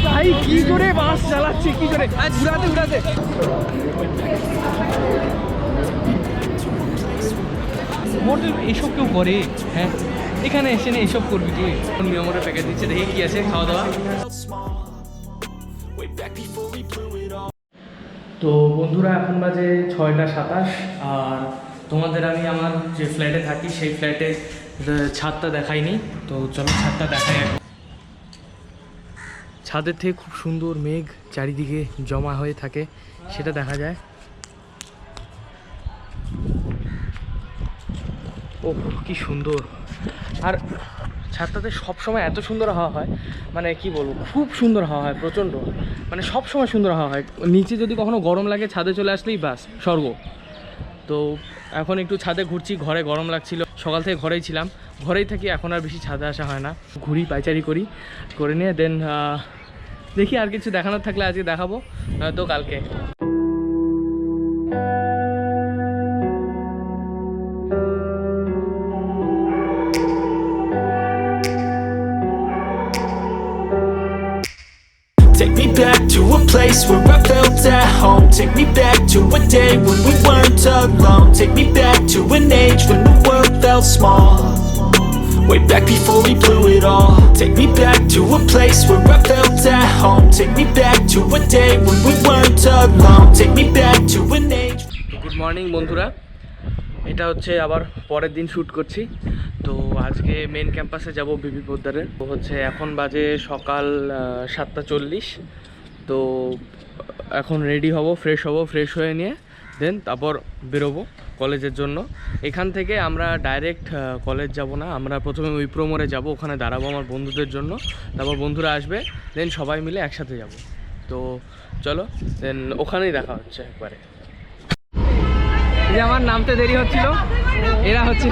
ভাই কি করে বাস চালাচ্ছে, কি করে উড়াতে উড়াতে। হোটেল এইসব কেউ করে? হ্যাঁ, এখানে এসে না এইসব করবি তুই? নিয়মরে প্যাকেট দিচ্ছে, দেখি কি আছে খাওয়া দাওয়া। তো বন্ধুরা এখন বাজে 6:27 আর তোমাদের আমি আমার যে ফ্ল্যাটে থাকি সেই ফ্ল্যাটে ছাদটা দেখাইনি। তো চলো ছাদটা দেখাই। এখন ছাদের থেকে খুব সুন্দর মেঘ চারিদিকে জমা হয়ে থাকে, সেটা দেখা যায়। ও কি সুন্দর! আর ছাদটাতে সবসময় এত সুন্দর হাওয়া হয়, মানে কি বলবো, খুব সুন্দর হাওয়া হয়, প্রচণ্ড, মানে সবসময় সুন্দর হাওয়া হয়। নিচে যদি কখনো গরম লাগে ছাদে চলে আসলেই বাস স্বর্গ। তো এখন একটু ছাদে ঘুরছি, ঘরে গরম লাগছিল, সকাল থেকে ঘরেই ছিলাম, ঘরেই থাকি, এখন আর বেশি ছাদে আসা হয় না। ঘুরি, পাইচারি করে নিয়ে দেন দেখি আর কিছু দেখানোর থাকলে আজকে দেখাবো, তো কালকে। Take me back to a place where I felt at home. Take me back to a day when we weren't alone. Take me back to an age when the world felt small. Way back before we blew it all. Take me back to a place where I felt at home. Take me back to a day when we weren't alone. Take me back to an age. Good morning বন্ধুরা, এটা হচ্ছে আবার পরের দিন shoot করছি। তো আজকে main ক্যাম্পাসে যাব বিপি পোদ্দারের। তো হচ্ছে এখন বাজে সকাল 7:40। তো এখন রেডি হব, ফ্রেশ হয়ে নিয়ে দেন তারপর বেরোবো কলেজের জন্য। এখান থেকে আমরা ডাইরেক্ট কলেজ যাব না, আমরা প্রথমে উইপ্রো মোড়ে যাব, ওখানে দাঁড়াবো আমার বন্ধুদের জন্য, তারপর বন্ধুরা আসবে, দেন সবাই মিলে একসাথে যাব। তো চলো দেন ওখানেই দেখা হচ্ছে একবারে। যে আমার নামতে দেরি হচ্ছিল, এরা হচ্ছে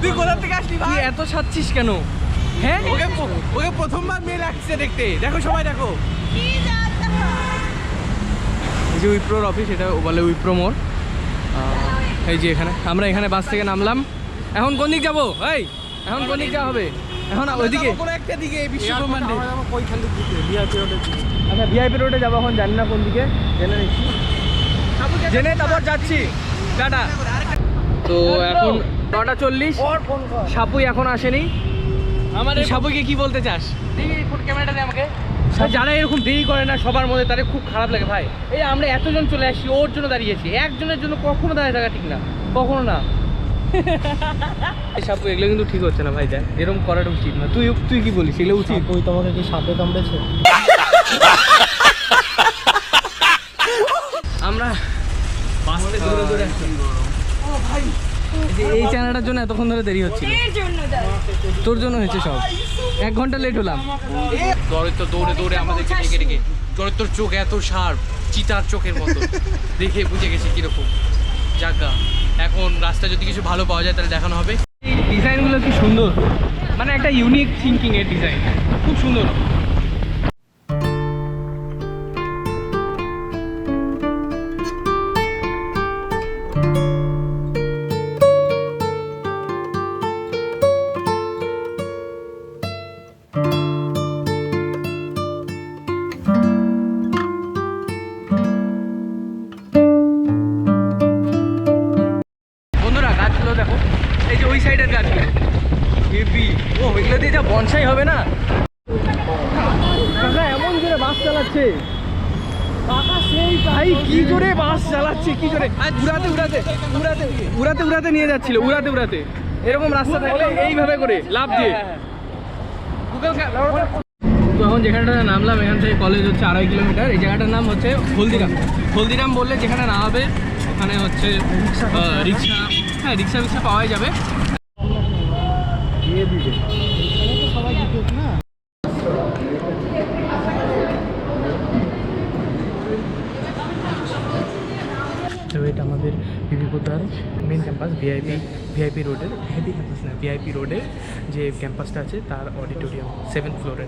তুই কোথা থেকে আসলি ভাই? এত ছাড়ছিস কেন? হ্যাঁ, ওকে প্রথমবার মেয়ে লাগছে দেখতে, দেখো সবাই দেখো। এই যে উইপ্রোর অফিস, এটা বলে উইপ্রো মোড়। এই যে এখানে আমরা এখানে বাস থেকে নামলাম। এখন কোন দিক যাবো? এই এখন কোন দিক যাওয়া হবে? এখন ওইদিকে কোনো একটা দিকে, বিশ্বব্রহ্মাণ্ডে। আচ্ছা, ভিআইপি রোডে যাবো, এখন জানি না কোন দিকে, জেনে তারপর যাচ্ছি। টাটা। তো এখন 9:40, সাপুই এখন আসেনি। আমাদের সাপুইকে কি বলতে চাস? ক্যামেরাটা দে আমাকে। যারা এরকম দেরি করে না সবার মধ্যে, তাদের খুব খারাপ লাগে ভাই। এই আমরা এতজন চলে আসছি, ওর জন্য দাঁড়িয়েছি, একজনের জন্য কখনো দাঁড়িয়ে থাকা ঠিক না, কখনো না। সাপু এগুলো কিন্তু ঠিক হচ্ছে না ভাই, দেখ এরকম করাটা উচিত না। তুই কি বলিস, এগুলো উচিত? ওই তোমাকে কি সাপে কামড়েছে? আমরা বাসে দৌড়ে দৌড়ে আসছি। ও ভাই, এই চ্যানেলটার জন্য এতক্ষণ ধরে দেরি হচ্ছিল। তোর জন্য হয়েছে সব, 1 ঘন্টা লেট হলাম। দৌড়ে দৌড়ে আমাদেরকে ডেকে তোর চোখ এত শার্প, চিতার চোখের মতো, দেখে বুঝে গেছি কিরকম জায়গা। এখন রাস্তা যদি কিছু ভালো পাওয়া যায় তাহলে দেখানো হবে। এই ডিজাইনগুলো কি সুন্দর, মানে একটা ইউনিক থিঙ্কিং এর ডিজাইন, খুব সুন্দর। দেখো এই যে ওই সাইডের গাছগুলো হেভি। ও এগুলো দিয়ে যা বনসাই হবে না। কাকা এমন জোরে বাস চালাচ্ছে, কাকা সেই ভাই কি জোরে বাস চালাচ্ছে, কি জোরে উড়াতে নিয়ে যাচ্ছিল, উড়াতে এরকম রাস্তা থাকলে এইভাবে করে লাফ দিয়ে। তো এখন যেখানটা নামলাম, এখান থেকে কলেজ হচ্ছে 2.5 কিলোমিটার। এই জায়গাটার নাম হচ্ছে হলদিরাম বললে যেখানে নামাবে ওখানে হচ্ছে রিক্সা, হ্যাঁ রিক্সা পাওয়াই যাবে। তো এটা আমাদের বিবিপোদার মেন ক্যাম্পাস, ভিআইপি রোডের, ভিআইপি রোডের যে ক্যাম্পাসটা আছে তার অডিটোরিয়াম 7th ফ্লোরে।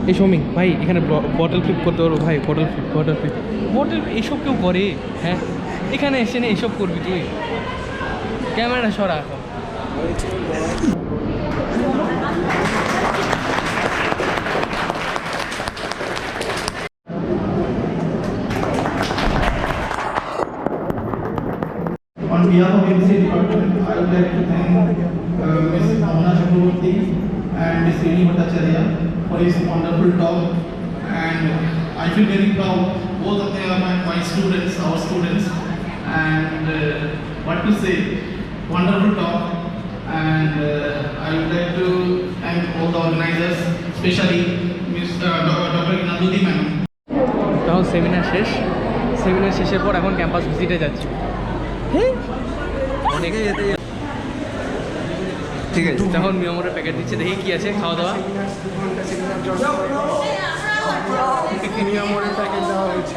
এই সমীক ভাই, এখানে বটল ফ্লিপ করতে পারবো ভাই, বটল এইসব কেউ করে? হ্যাঁ, এখানে এসে না এইসব করবি তুই? ক্যামেরা সরা এখন। behalf of MC department, I would like to thank Ms. Bhavna Chakraborty and Ms. Srini Bhattacharya for his wonderful talk, and I feel very proud. Both of them are my students, our students, and what to say, wonderful talk. And I would like to thank all the organizers, especially Ms. Dr. Nandudi Madam. তখন seminar শেষের পর এখন campus ভিজিটে যাচ্ছি। অনেক ঠিক আছে, তখন মিয়ামরের packet দিচ্ছে, দেখি কি আছে খাওয়া দাওয়া। মিয়ামরের প্যাকেট দেওয়া হয়েছে।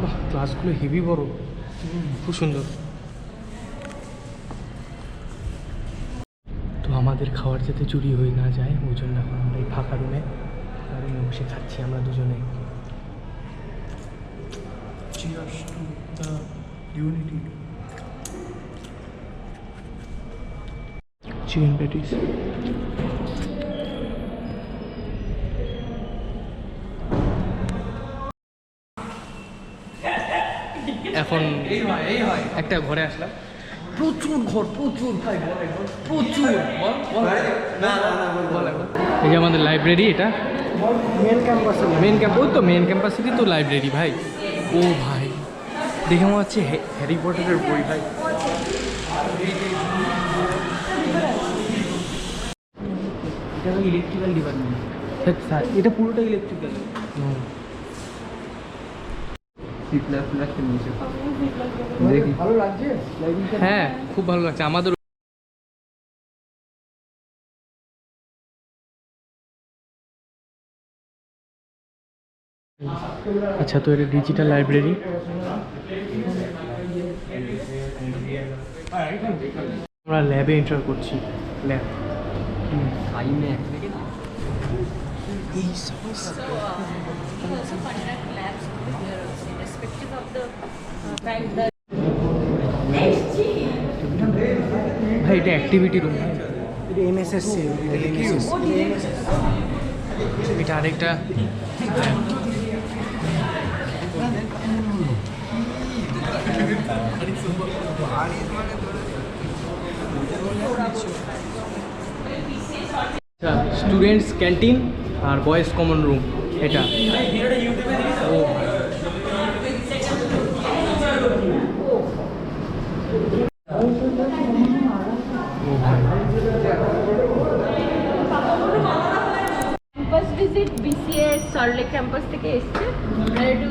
বাহ, ক্লাসগুলো হেভি বড়, খুব সুন্দর। তো আমাদের খাবার যাতে চুরি হয়ে না যায় ওই জন্য এখন আমরা এই ফাঁকা রুমে বসে খাচ্ছি আমরা দুজনে। Chicken patties. এখন একটা ঘরে আসলাম, প্রচুর ঘর, প্রচুর ভাই, প্রচুর। এই যে আমাদের লাইব্রেরি, এটা মেন ক্যাম্পাস, ওই তো মেন ক্যাম্পাসেরই তো লাইব্রেরি ভাই। ও ভাই, দেখে মনে হচ্ছে হ্যারি পটারের বই ভাই। এটা ইলেকট্রিক্যাল ডিপার্টমেন্ট, এটা পুরোটা ইলেকট্রিক্যাল। হ্যাঁ, খুব ভালো লাগছে আমাদের। আচ্ছা, তো এটা ডিজিটাল লাইব্রেরি। আমরা ল্যাবে এন্টার করছি। ল্যাব ভাই, এটা অ্যাক্টিভিটি রুম। এটা আরেকটা। স্টুডেন্টস ক্যান্টিন আর বয়েজ কমন রুম এটা। ও visit BCS সল্টলেক ক্যাম্পাস থেকে এসছে, আর একটু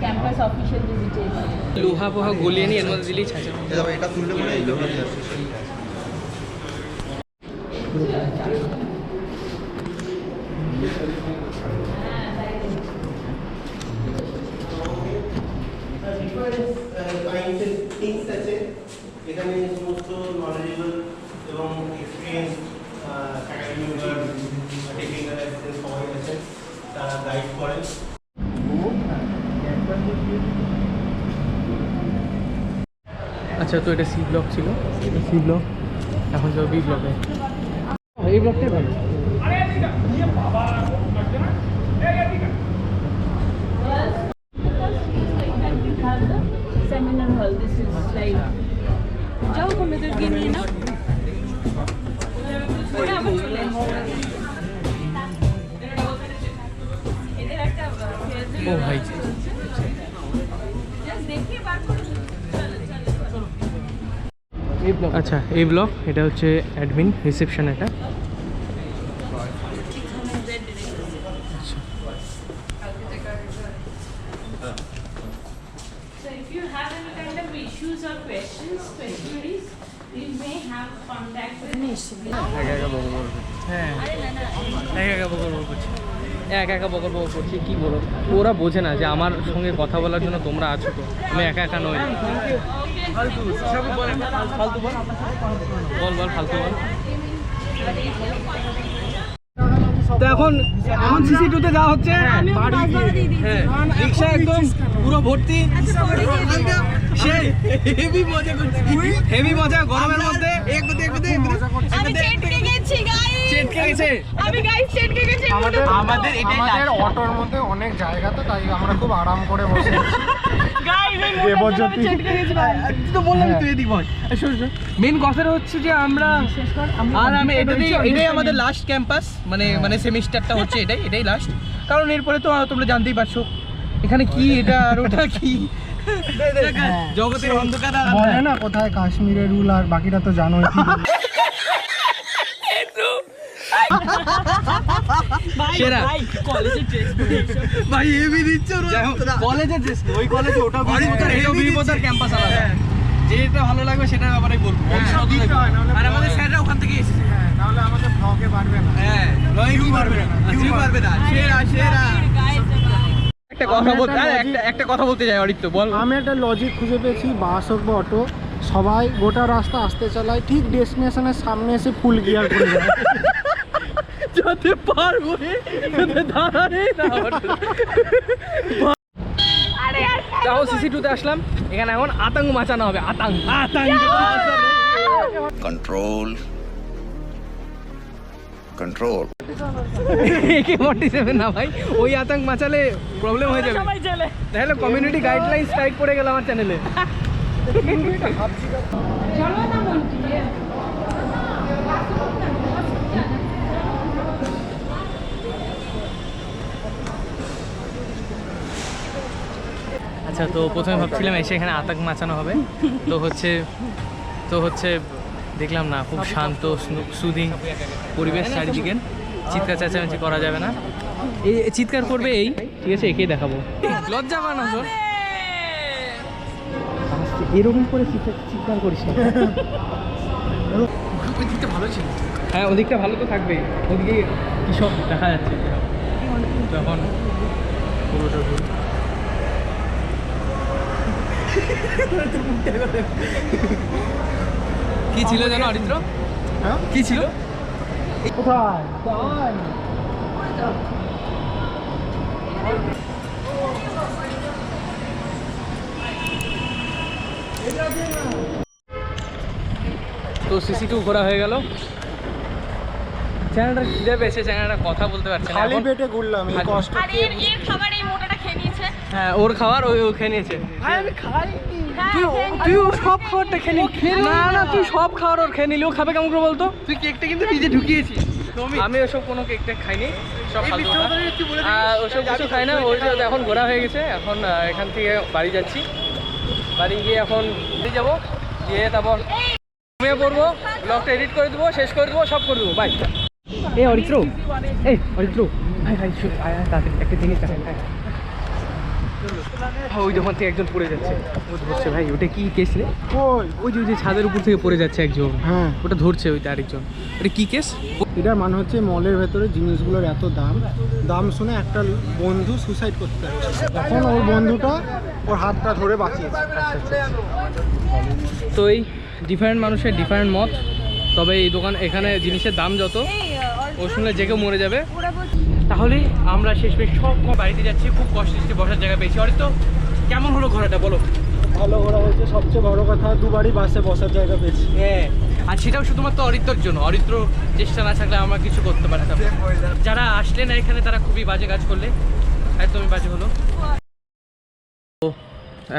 ক্যাম্পাস অফিসিয়াল ভিজিটে এসছে। লোহা পোহা গলিয়ে নিয়ে এর মধ্যে দিলেই ছাঁচা। এটা তুললে মনে হয় লোহা দিয়ে আসছে। থিংস আছে এখানে, সমস্ত নলেজেবল এবং experience faculty member, technical assistant সবাই আছেন, তারা গাইড করেন। আচ্ছা, তো এটা সি ব্লক ছিল, সি ব্লক, এখন যাবো বি ব্লকে। এই ব্লকটাই ভালো। Seminar hall, this is like যাও কম্পিউটার নিয়ে না, ওটা আবার চলে এদের একটা ও ভাই, আচ্ছা এই ব্লক, এটা হচ্ছে অ্যাডমিন রিসেপশন। এটা So if you have any kind of issues or questions, queries, you may have contact with me. হ্যাঁ, একা বকর করছি, একা বকর করছি, কি বলো, ওরা বোঝে না যে আমার সঙ্গে কথা বলার জন্য তোমরা আছো, তো আমি একা নই। ফালতু বল, ফালতু বল। তো এখন সিসি2 তে যাওয়া হচ্ছে। হ্যাঁ, রিক্সা একদম পুরো ভর্তি। হেভি মজা করছি, হেভি মজা গরমের মধ্যে। আমি চেটকে গেছি গাইস, চেটকে গেছে। আমি গাইস চেটকে গেছি। আমাদের আমাদের অটোর মধ্যে অনেক জায়গা, তো তাই আমরা খুব আরাম করে বসে আছি। গাইস এই মোটা চেটকে গেছি ভাই। তো বললাম তুই এদিক বল। মেন কথাটা হচ্ছে যে আমরা আর আমি এটাই আমাদের লাস্ট ক্যাম্পাস, মানে সেমিস্টারটা হচ্ছে এটাই লাস্ট। কারণ এরপরে তো তোমরা জানতেই পারছো এখানে কি এটা আর ওটা কি জগতের অন্ধকার। বলে না কোথায় কাশ্মীরের রুল, আর বাকিটা তো জানোই। সেরা কলেজের ড্রেস ভাই হেভি দিচ্ছ কলেজের ড্রেস, ওই কলেজে ওটা বিপদার ক্যাম্পাস আলাদা, যেটা ভালো লাগবে সেটার ব্যাপারেই বলবো। আর আমাদের স্যাররা ওখান থেকে এসেছে। তাহলে আমাদের ব্লগে পারবে না। হ্যাঁ কেউ পারবে না। সেরা একটা কথা বলতে চাই অরিত্য, বল। আমি একটা লজিক খুঁজে পেয়েছি, বাস হোক বা অটো, সবাই গোটা রাস্তা আসতে চালায়, ঠিক ডেস্টিনেশনের সামনে এসে ফুল গিয়ার করে যায়। যাতে পারবো দাঁড়ারে না। আরে আর যাও সিসি2তে আসলাম, এখানে এখন আতঙ্ক মাচানো হবে। আতঙ্ক কন্ট্রোল কন্ট্রোল। AK-47 না ভাই, ওই আতঙ্ক মাচালে প্রবলেম হয়ে যাবে। সবাই চলে তাহলে কমিউনিটি গাইডলাইন স্ট্রাইক পড়ে গেল আমার চ্যানেলে। চলো না মন্টি। আচ্ছা, তো প্রথমে ভাবছিলাম এসে এখানে আতঙ্ক মাচানো হবে, তো হচ্ছে দেখলাম না, খুব শান্ত সুদিং পরিবেশ চারিদিকে, চিৎকার চেঁচামেচি করা যাবে না। এই চিৎকার করবে এই, ঠিক আছে, একেই দেখাবো। লজ্জা পানা তোর, এরকম করে চিৎকার করিস না। ওই দিকটা ভালো ছিল। হ্যাঁ ওদিকটা ভালো তো থাকবে, ওদিকে কী সব দেখা যাচ্ছে যখন পুরোটা কি ছিল জানো অরিত্র? হ্যাঁ? কি ছিল? কোথায়? তো সিসি2 ঘোরা হয়ে গেল। চ্যানেলটা খিদে পেয়েছে, চ্যানেলটা কথা বলতে পারছে না খালি এখন। পেটে ঘুরলাম, এই কষ্ট আর এর খাবার এই মোটাটা খেয়ে নিয়েছে। হ্যাঁ ওর খাবার ও খেয়ে নিয়েছে। হ্যাঁ, তুই ও সব খাবারটা খেয়ে নিলি? না তুই সব খাবার ওর খেয়ে নিলি, ও খাবে কেমন করে বলতো? তুই কেকটা কিন্তু নিজে ঢুকিয়েছিস। আমি ওসব কোনো কেকটা খাইনি, সব ওসব কিছু খাই না। ওই যে এখন ঘোরা হয়ে গেছে, এখন এখান থেকে বাড়ি যাচ্ছি। বাড়ি গিয়ে এখন যাবো, গিয়ে তারপর ঘুমিয়ে পড়বো, ব্লগটা এডিট করে দেবো, শেষ করে দেবো, সব করে দেবো। বাই। অরিত্র ভাই তাদের একটা জিনিস দেখেন। ওই দোকান থেকে একজন পড়ে যাচ্ছে, ও ধরছে। ভাই ওটা কি কেস রে? ওই যে ছাদের উপর থেকে পড়ে যাচ্ছে একজন, হ্যাঁ ওটা ধরছে ওইটা আরেকজন। ওটা কি কেস? এটার মানে হচ্ছে মলের ভেতরে জিনিসগুলোর এত দাম শুনে একটা বন্ধু সুসাইড করতে যাচ্ছে, তখন ওর বন্ধুটা ওর হাতটা ধরে বাঁচিয়েছে। তো এই ডিফারেন্ট মানুষের ডিফারেন্ট মত, তবে এই এখানে জিনিসের দাম যত, ও শুনলে যে কেউ মরে যাবে। তাহলে আমরা শেষমেশ সব বাড়িতে যাচ্ছি, খুব কষ্টে বসার জায়গা পেয়েছি। অরিত্র কেমন হলো ঘোরাটা বলো? ভালো ঘোরা হয়েছে, সবচেয়ে বড় কথা দুবারই বাসে বসার জায়গা পেয়েছি। হ্যাঁ, আর সেটাও শুধুমাত্র অরিত্রর জন্য। অরিত্র চেষ্টা না থাকলে আমরা কিছু করতে পারতাম। যারা আসলে না এখানে তারা খুবই বাজে কাজ করলে, একদমই বাজে হলো। তো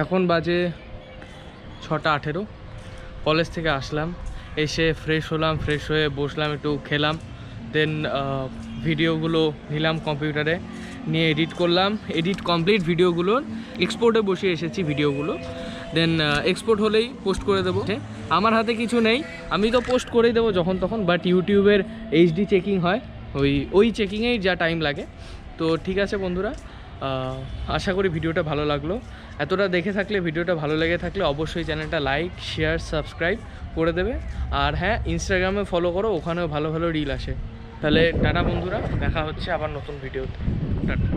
এখন বাজে 6:18, কলেজ থেকে আসলাম, এসে ফ্রেশ হলাম, ফ্রেশ হয়ে বসলাম, একটু খেলাম, দেন ভিডিওগুলো নিলাম কম্পিউটারে, নিয়ে এডিট করলাম। এডিট কমপ্লিট, ভিডিওগুলো এক্সপোর্টে বসে এসেছি ভিডিওগুলো, দেন এক্সপোর্ট হলেই পোস্ট করে দেবো। আমার হাতে কিছু নেই, আমি তো পোস্ট করেই দেবো যখন তখন, বাট ইউটিউবের HD চেকিং হয়, ওই চেকিংয়েই যা টাইম লাগে। তো ঠিক আছে বন্ধুরা, আশা করি ভিডিওটা ভালো লাগলো। এতটা দেখে থাকলে, ভিডিওটা ভালো লেগে থাকলে অবশ্যই চ্যানেলটা লাইক, শেয়ার, সাবস্ক্রাইব করে দেবে। আর হ্যাঁ, ইনস্টাগ্রামে ফলো করো, ওখানেও ভালো ভালো রিল আসে। তাহলে টাটা বন্ধুরা, দেখা হচ্ছে আবার নতুন ভিডিওতে। টাটা।